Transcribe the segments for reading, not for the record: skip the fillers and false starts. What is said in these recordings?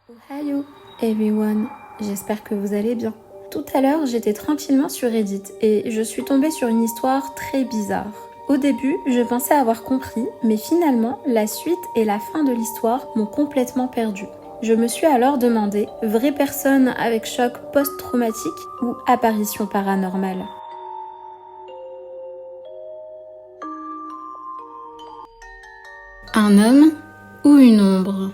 Ohio everyone, j'espère que vous allez bien. Tout à l'heure, j'étais tranquillement sur Reddit et je suis tombée sur une histoire très bizarre. Au début, je pensais avoir compris, mais finalement, la suite et la fin de l'histoire m'ont complètement perdue. Je me suis alors demandé, vraie personne avec choc post-traumatique ou apparition paranormale? Un homme ou une ombre?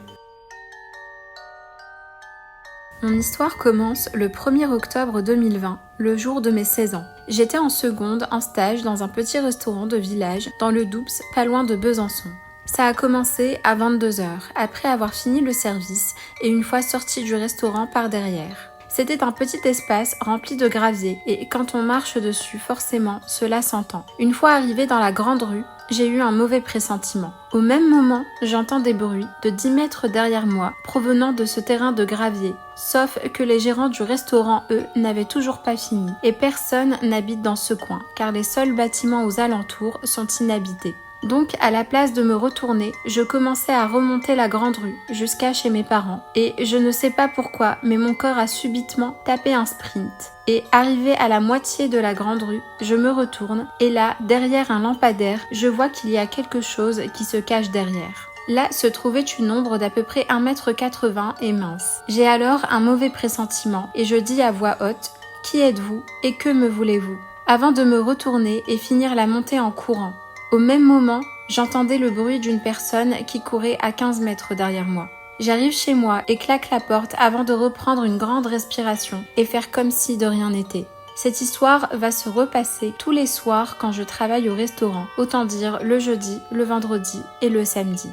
Mon histoire commence le 1er octobre 2020, le jour de mes 16 ans. J'étais en seconde, en stage, dans un petit restaurant de village, dans le Doubs, pas loin de Besançon. Ça a commencé à 22h, après avoir fini le service et une fois sorti du restaurant par derrière. C'était un petit espace rempli de gravier et quand on marche dessus, forcément, cela s'entend. Une fois arrivé dans la grande rue, j'ai eu un mauvais pressentiment. Au même moment, j'entends des bruits de 10 mètres derrière moi provenant de ce terrain de gravier. Sauf que les gérants du restaurant, eux, n'avaient toujours pas fini. Et personne n'habite dans ce coin, car les seuls bâtiments aux alentours sont inhabités. Donc, à la place de me retourner, je commençais à remonter la grande rue jusqu'à chez mes parents. Et je ne sais pas pourquoi, mais mon corps a subitement tapé un sprint. Et arrivé à la moitié de la grande rue, je me retourne et là, derrière un lampadaire, je vois qu'il y a quelque chose qui se cache derrière. Là se trouvait une ombre d'à peu près 1,80 m et mince. J'ai alors un mauvais pressentiment et je dis à voix haute « Qui êtes-vous et que me voulez-vous » avant de me retourner et finir la montée en courant. Au même moment, j'entendais le bruit d'une personne qui courait à 15 mètres derrière moi. J'arrive chez moi et claque la porte avant de reprendre une grande respiration et faire comme si de rien n'était. Cette histoire va se repasser tous les soirs quand je travaille au restaurant, autant dire le jeudi, le vendredi et le samedi.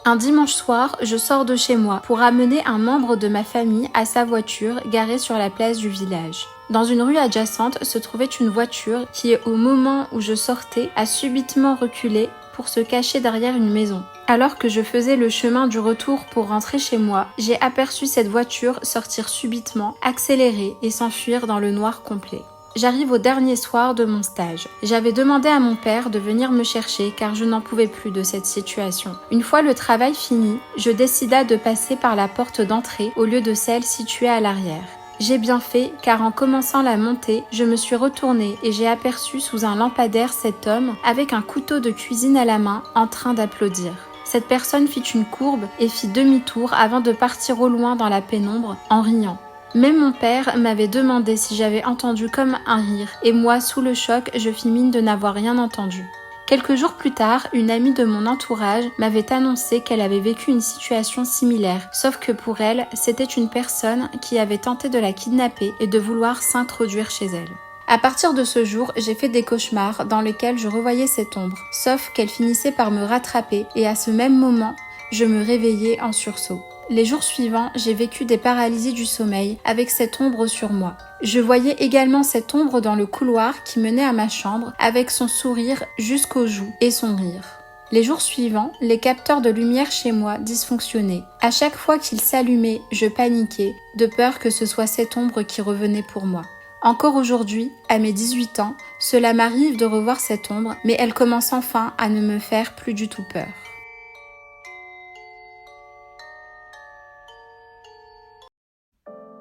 Un dimanche soir, je sors de chez moi pour amener un membre de ma famille à sa voiture garée sur la place du village. Dans une rue adjacente se trouvait une voiture qui, au moment où je sortais, a subitement reculé pour se cacher derrière une maison. Alors que je faisais le chemin du retour pour rentrer chez moi, j'ai aperçu cette voiture sortir subitement, accélérer et s'enfuir dans le noir complet. J'arrive au dernier soir de mon stage. J'avais demandé à mon père de venir me chercher car je n'en pouvais plus de cette situation. Une fois le travail fini, je décida de passer par la porte d'entrée au lieu de celle située à l'arrière. J'ai bien fait car en commençant la montée, je me suis retournée et j'ai aperçu sous un lampadaire cet homme avec un couteau de cuisine à la main en train d'applaudir. Cette personne fit une courbe et fit demi-tour avant de partir au loin dans la pénombre en riant. Même mon père m'avait demandé si j'avais entendu comme un rire et moi, sous le choc, je fis mine de n'avoir rien entendu. Quelques jours plus tard, une amie de mon entourage m'avait annoncé qu'elle avait vécu une situation similaire, sauf que pour elle, c'était une personne qui avait tenté de la kidnapper et de vouloir s'introduire chez elle. À partir de ce jour, j'ai fait des cauchemars dans lesquels je revoyais cette ombre, sauf qu'elle finissait par me rattraper et à ce même moment, je me réveillais en sursaut. Les jours suivants, j'ai vécu des paralysies du sommeil avec cette ombre sur moi. Je voyais également cette ombre dans le couloir qui menait à ma chambre avec son sourire jusqu'aux joues et son rire. Les jours suivants, les capteurs de lumière chez moi dysfonctionnaient. À chaque fois qu'ils s'allumaient, je paniquais, de peur que ce soit cette ombre qui revenait pour moi. Encore aujourd'hui, à mes 18 ans, cela m'arrive de revoir cette ombre, mais elle commence enfin à ne me faire plus du tout peur.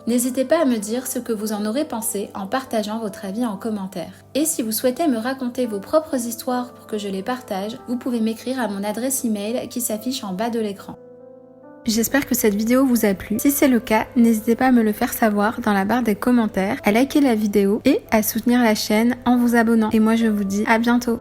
N'hésitez pas à me dire ce que vous en aurez pensé en partageant votre avis en commentaire. Et si vous souhaitez me raconter vos propres histoires pour que je les partage, vous pouvez m'écrire à mon adresse email qui s'affiche en bas de l'écran. J'espère que cette vidéo vous a plu. Si c'est le cas, n'hésitez pas à me le faire savoir dans la barre des commentaires, à liker la vidéo et à soutenir la chaîne en vous abonnant. Et moi je vous dis à bientôt.